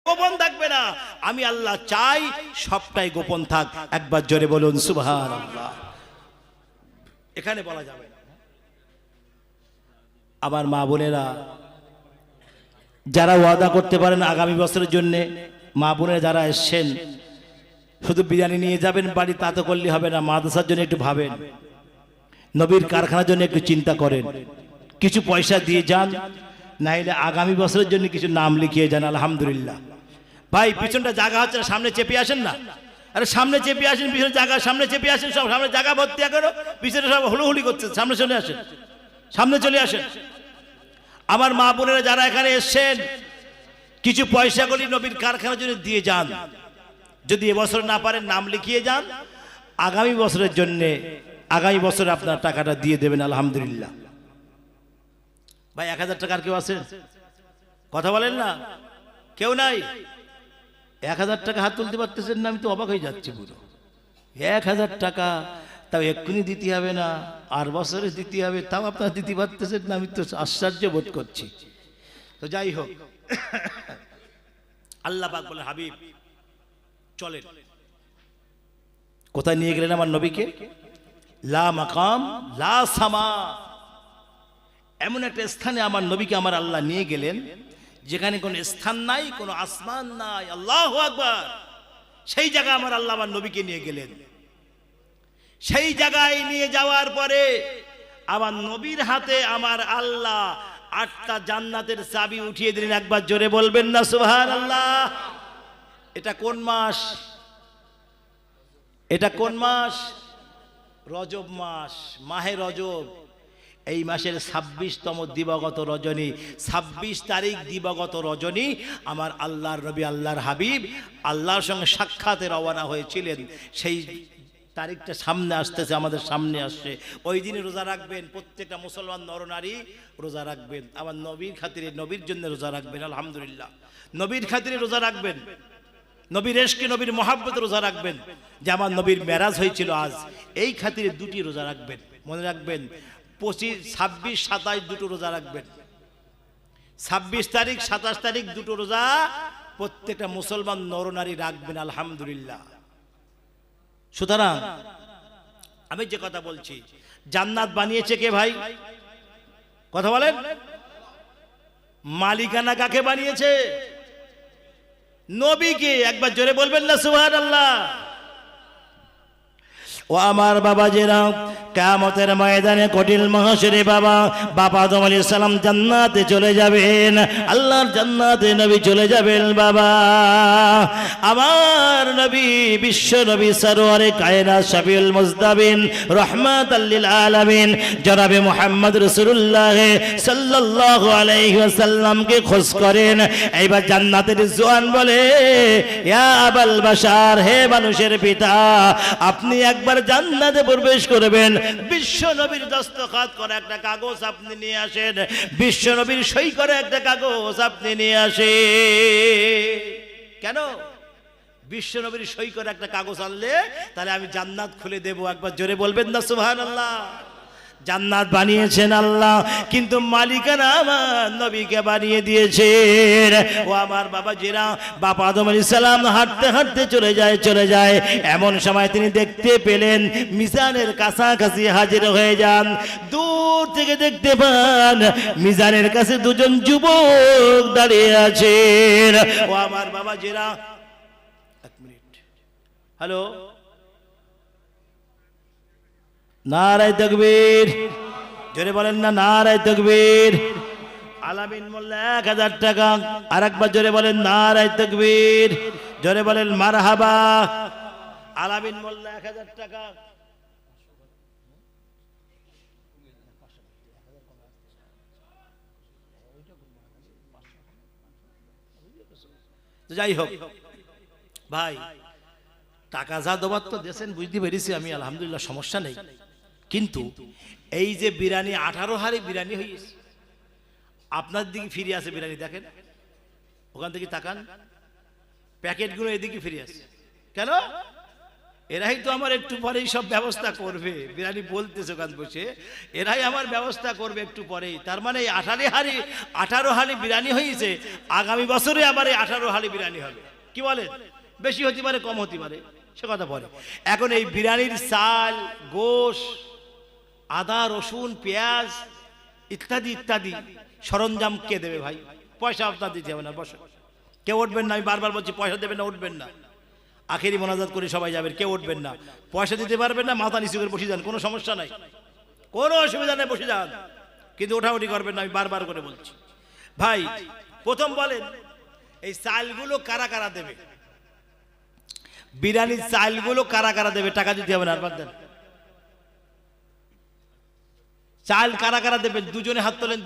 গোপন থাকবে না। আমি আল্লাহ চাই সবটাই গোপন থাক। একবার জোরে বলুন সুবহানাল্লাহ। এখানে বলা যাবে না। আমার মা বোনেরা যারা ওয়াদা করতে পারেন আগামী বছরের জন্য, মা বোনেরা যারা এসছেন, শুধু বিরিয়ানি নিয়ে যাবেন বাড়ি তা তো করলে হবে না। মাদ্রাসার জন্য একটু ভাবেন, নবীর কারখানার জন্য একটু চিন্তা করেন, কিছু পয়সা দিয়ে যান, নাইলে আগামী বছরের জন্য কিছু নাম লিখিয়ে যান। আলহামদুলিল্লাহ। ভাই পিছনটা জায়গা হচ্ছে না, সামনে চেপে আসেন না। আরে সামনে চেপে আসেন, পিছনে জায়গা, সামনে চেপে আসেন, সব সামনে জায়গা ভর্তি করো, পিছনে সব হুলুহুলি করছে, সামনে চলে আসেন, সামনে চলে আসেন। আমার মা বোনেরা যারা এখানে এসছেন, কিছু পয়সা করি নবীর কারখানার জন্য দিয়ে যান। যদি এবছর না পারেন নাম লিখিয়ে যান, আগামী বছরের জন্য আগামী বছর আপনার টাকাটা দিয়ে দেবেন। আলহামদুলিল্লাহ। ভাই 1000 টাকার কেউ আছেন? কথা বলেন না, কেউ নাই? 1000 টাকা হাত তুলতে পারতেছেন না? আমি তো অবাক হয়ে যাচ্ছি পুরো। 1000 টাকা তাও এক্ষুনি দিতে হবে না, আর বছরে দিতে হবে, তাও আপনারা দিতে পারতেছেন না। আমি তো আশ্চর্য বোধ করছি। তো যাই হোক, আল্লাহ পাক বলে হাবিব চলেন। কোথায় নিয়ে গেলেন আমার নবীকে? লা মাকাম লা সামা, এমন একটা স্থানে আমার নবীকে আমার আল্লাহ নিয়ে গেলেন যেখানে কোনো স্থান নাই, কোনো আসমান নাই। আল্লাহু আকবার। সেই জায়গায় আমার আল্লাহ আমার নবীকে নিয়ে গেলেন। সেই জায়গায় নিয়ে যাওয়ার পরে আমার নবীর হাতে আমার আল্লাহ 8টা জান্নাতের চাবি উঠিয়ে দিলেন। একবার জোরে বলবেন না সুবহানাল্লাহ। এটা কোন মাস? এটা কোন মাস? রজব মাস, মাহে রজব। এই মাসের 26তম দিবাগত রজনী, 26 তারিখ দিবাগত রজনী আমার আল্লাহর নবী আল্লাহর হাবিব আল্লাহর সঙ্গে সাক্ষাতে রওনা হয়েছিলেন। সেই তারিখটা সামনে আসতেছে, আমাদের সামনে আসছে। ওই দিনে রোজা রাখবেন প্রত্যেকটা মুসলমান নরনারী, রোজা রাখবেন। আমার নবীর খাতিরে, নবীর জন্য রোজা রাখবেন। আলহামদুলিল্লাহ। নবীর খাতিরে রোজা রাখবেন, নবীর এশকে, নবীর মহাব্বতে রোজা রাখবেন। যে আমার নবীর মেরাজ হয়েছিল আজ, এই খাতিরে দুটি রোজা রাখবেন। মনে রাখবেন 25, 26, 27 দুটো রোজা রাখবেন। 26 তারিখ, 27 তারিখ দুটো রোজা প্রত্যেকটা মুসলমান নরনারী রাখবেন। আলহামদুলিল্লাহ। সুতরাং আমি যে কথা বলছি, জান্নাত বানিয়েছে কে ভাই? কথা বলেন। মালিকানা কাকে বানিয়েছে? নবীকে। একবার জোরে বলবেন না সুবহানাল্লাহ। ও আমার বাবাজিরা, কিয়ামতের ময়দানে কঠিন মহাশরে বাবা আদম আলাইহিস সালাম জান্নাতে চলে যাবেন, আল্লাহর জান্নাতে নবী চলে যাবেন। বাবা আমার নবী, বিশ্ব নবী সরওয়ারে কায়নাত শাফিউল মুজতাবিন রাহমাতাল লিল আলামিন জনাবে মুহাম্মদ রাসূলুল্লাহ সাল্লাল্লাহু আলাইহি ওয়াসাল্লামকে খোঁজ করেন। এইবার জান্নাতের জওয়ান বলে, ইয়া আবাল বাশার, হে মানুষের পিতা, আপনি একবার জান্নাতে প্রবেশ করবেন, বিশ্ব নবীর দস্তখত করা একটা কাগজ আপনি নিয়ে আসেন, বিশ্ব নবীর সই করে একটা কাগজ আপনি নিয়ে আসেন। কেন? বিশ্ব নবীর সই করে একটা কাগজ আনলে তাহলে আমি জান্নাত খুলে দেব। একবার জোরে বলবেন না সুবহানাল্লাহ। জান্নাত বানিয়েছেন আল্লাহ, কিন্তু মালিকানা আমার নবীকে বানিয়ে দিয়েছেন। ও আমার বাবাজিরা, বাবা আদম আলাইহিস সালাম হাঁটতে হাঁটতে চলে যায়। এমন সময় তিনি দেখতে পেলেন মিজানের কাছাকাছি হাজির হয়ে যান। দূর থেকে দেখতে পান মিজানের কাছে দুজন যুবক দাঁড়িয়ে আছেন। ও আমার বাবাজিরা, এক মিনিট, হ্যালো, নারায়ে তাকবীর, জোরে বলেন না নারায়ে তাকবীর। আলামিন মোল্লা 1000 টাকা। আর একবার জোরে বলেন নারায়ে তাকবীর, জোরে বলেন মারহাবা। আলামিন মোল্লা 1000 টাকা। যাই হোক ভাই, টাকা যা দেবার তো দেশেন, বুঝতে পেরেছি আমি, আলহামদুলিল্লাহ, সমস্যা নেই। কিন্তু এই যে বিরিয়ানি 18 হাড়ি বিরিয়ানি হয়েছে, আপনার দিকে ফিরে আসে বিরিয়ানি, দেখেন ওখান থেকে তাকান, প্যাকেটগুলো এদিকে ফিরে আসে। কেন? এরাই তো আমার একটু পরেই সব ব্যবস্থা করবে, বিরিয়ানি বলতেছে ওখান বসে, এরাই আমার ব্যবস্থা করবে একটু পরেই। তার মানে এই 18 হালি বিরিয়ানি হয়েছে, আগামী বছরে আবার এই 18 হালি বিরিয়ানি হবে। কি বলেন? বেশি হতে পারে, কম হতে পারে, সে কথা পরে। এখন এই বিরিয়ানির চাল, গোশ, আদা, রসুন, পেঁয়াজ ইত্যাদি ইত্যাদি সরঞ্জাম কে দেবে ভাই? পয়সা আপনার দিতে হবে না, বসে কেউ উঠবেন না। আমি বারবার বলছি পয়সা দেবেন না, উঠবেন না। আখেরি মোনাজাত করে সবাই যাবেন, কেউ উঠবেন না। পয়সা দিতে পারবেন না, মাথা নিচু করে বসে যান, কোনো সমস্যা নাই, কোনো অসুবিধা নেই, বসে যান, কিন্তু ওঠাউঠি করবেন না, আমি বারবার করে বলছি। ভাই প্রথম বলেন এই চালগুলো কারা কারা দেবে? বিরিয়ানির চালগুলো কারা কারা দেবে? টাকা দিতে হবে না, আর বাদ দেন। চাল কারা কারা দেবেন? দুজনে হাত তোলেন,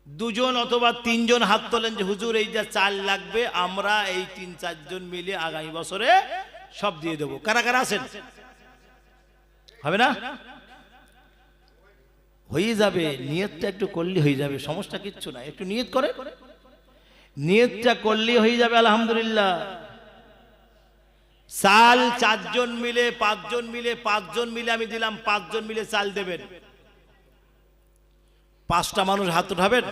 দুজন অথবা তিনজন হাত তোলেন যে হুজুর এই যা চাল লাগবে আমরা এই 3-4 জন মিলে আগামী বছরে সব দিয়ে দেবো। কারা কারা আছেন? হবে না? হয়ে যাবে, নিয়তটা একটু করলে হয়ে যাবে, সমস্যা কিচ্ছু না। একটু নিয়ত করে, নিয়তটা করলে হয়ে যাবে। আলহামদুলিল্লাহ। চাল 4 জন মিলে, 5 জন মিলে, 5 জন মিলে আমি দিলাম, 5 জন মিলে চাল দেবেন। 5টা মানুষ হাত উঠাবেন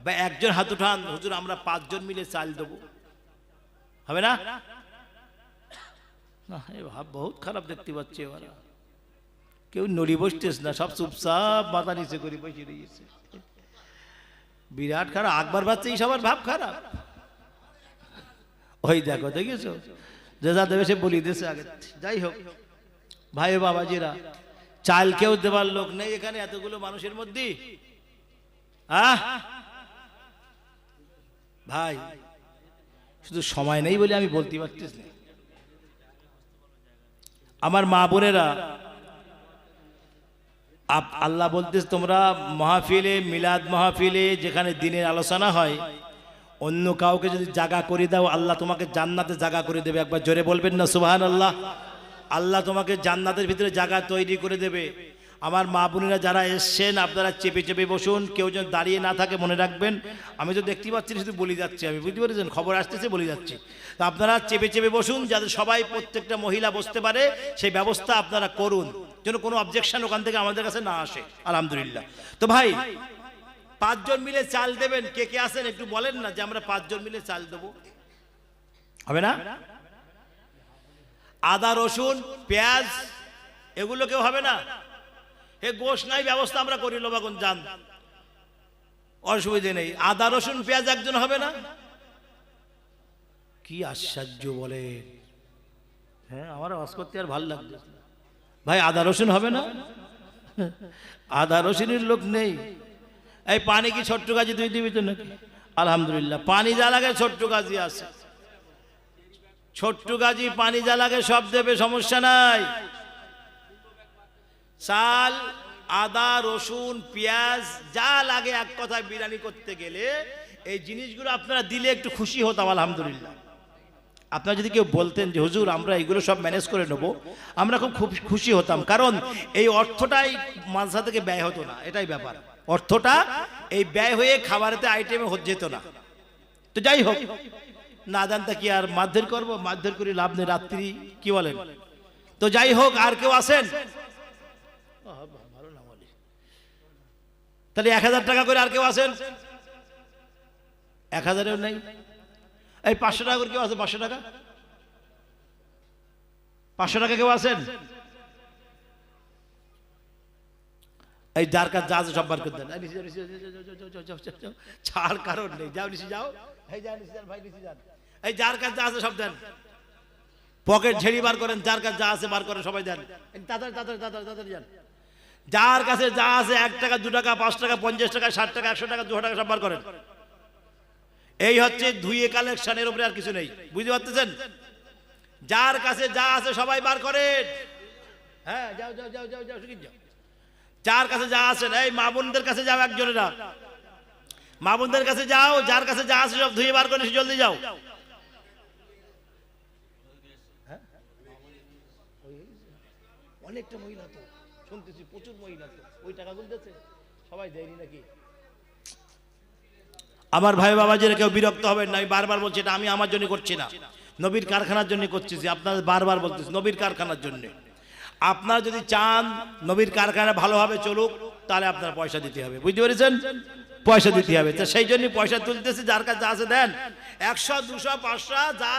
বা একজন হাত উঠান, হুজুর আমরা 5 জন মিলে চাল দেবো, হবে না? না, এই ভাব বহুত খারাপ দেখতে পাচ্ছি। এবার কেউ নড়ি বসতেস না, সব চুপচাপ মাথা নিচে করে বসে রয়েছে। বিরাট খারাপ, আকবর বাচ্চা এই সবার ভাব খারাপ। ওই দেখো, দেখেছো যে যা দেবে সে বলি দিয়েছে আগে। যাই হোক ভাই বাবাজিরা, চাল কেউ দেবার লোক নেই এখানে এতগুলো মানুষের মধ্যে। ভাই শুধু সময় নেই বলে আমি বলতে পারতেছি না। আমার মা বোনেরা, আল্লাহ বলতেছ তোমরা মাহফিলে, মিলাদ মাহফিলে যেখানে দিনের আলোচনা হয়, অন্য কাউকে যদি জায়গা করে দাও আল্লাহ তোমাকে জান্নাতে জায়গা করে দেবে। একবার জোরে বলবেন না সুবহানাল্লাহ? আল্লাহ তোমাকে জান্নাতের ভিতরে জায়গা তৈরি করে দেবে। আমার মা বোনেরা যারা এসছেন আপনারা চেপে চেপে বসুন, কেউ যেন দাঁড়িয়ে না থাকে, মনে রাখবেন। আমি তো দেখতে পাচ্ছি শুধু বলে যাচ্ছি, আমি বুঝতে পেরেছেন, খবর আসতেছে বলে যাচ্ছি। তো আপনারা চেপে চেপে বসুন, যাতে সবাই প্রত্যেকটা মহিলা বসতে পারে সেই ব্যবস্থা আপনারা করুন, যেন কোনো অবজেকশন ওখান থেকে আমাদের কাছে না আসে। আলহামদুলিল্লাহ। তো ভাই 5 জন মিলে চাল দেবেন, কে কে আছেন একটু বলেন না যে আমরা 5 জন মিলে চাল দেবো, হবে না? আদা, রসুন, পেঁয়াজ এগুলো কেউ হবে না? হে গোশ নাই, ব্যবস্থা আমরা করি লোবাগুন, যান, অসুবিধে নেই। আদা, রসুন, পেঁয়াজ একজন হবে না? কি আশ্চর্য বলে! হ্যাঁ, আমার আওয়াজ করতে আর ভালো লাগছে ভাই। আদা রসুন হবে না? আদা রসুনের লোক নেই। এই পানি কি ছোট্ট গাছি তুই দিবি তো নাকি? আলহামদুলিল্লাহ, পানি যা লাগে ছোট্ট গাছি আছে, ছোট্ট গাছি পানি যা লাগে সব দেবে, সমস্যা নাই। চাল, আদা, রসুন, পেঁয়াজ যা লাগে এক কথায় বিরিয়ানি করতে গেলে এই জিনিসগুলো আপনারা দিলে একটু খুশি হতাম। আলহামদুলিল্লাহ। আপনারা যদি কেউ বলতেন যে হুজুর আমরা এগুলো সব ম্যানেজ করে নেব, আমরা খুব খুশি হতাম, কারণ এই অর্থটাই মাদ্রাসা থেকে ব্যয় হতো না, এটাই ব্যাপার। অর্থটা এই ব্যয় হয়ে খাবারেতে আইটেমে যেত না। তো যাই হোক, না জানতে কি আর মারধর করবো, মারধর করি লাভ নেই, রাত্রি কি বলেন? তো যাই হোক, আর কেউ আসেন? তাহলে 1000 টাকা করে আর কেউ আসেন? 1000-এও নেই। এই 500 টাকা করে কেউ আছে? 500 টাকা, 500 টাকা কেউ আছেন? এই যার কাছে যা আছে সব বার করে দেন, ছাড় কারণ নেই, যাও নিচে যাও, এই যান নিচে যান ভাই, নিচে যান। এই যার কাছে যা আছে সব দেন, পকেট ঝেড়ি বার করেন, যার কাছে যা আছে বার করেন, সবাই দেন, তাড়াতাড়ি তাড়াতাড়ি তাড়াতাড়ি যান। যার কাছে যা আছে 1 টাকা, 2 টাকা, 5 টাকা, 50 টাকা, 60 টাকা, 100 টাকা, 200 টাকা সব বার করেন। এই হচ্ছে ধুয়ে কালেকশনের উপরে, আর কিছু নেই, বুঝতে পারতেছেন? যার কাছে যা আছে সবাই বার করেন। হ্যাঁ, যাও যাও যাও যাও যাও, যাও। যার কাছে যা আছে, এই মা বোনদের কাছে যাও, একজনেরা মা বোনদের কাছে যাও, যার কাছে যা আছে সব ধুয়ে বার করে জলদি যাও। অনেকটা মহিলা তো শুনতেছি, প্রচুর মহিলা তো, ওই টাকা গুনতেছে সবাই, দেয়নি নাকি? আমার ভাই বাবা যারা কেউ বিরক্ত হবেন না, আমি বারবার বলছি, এটা আমি আমার জন্য করছি না। নবীর কারখানার জন্য করতেছি, আপনাদের বারবার বলতেছি নবীর কারখানার জন্য। আপনারা যদি চান নবীর কারখানা ভালোভাবে চলুক, তাহলে আপনার পয়সা দিতে হবে, বুঝতে পেরেছেন? পয়সা দিতে হবে। তো সেই জন্য পয়সা তুলতেছি, যার কাছে আছে দেন, 100 200 500 যা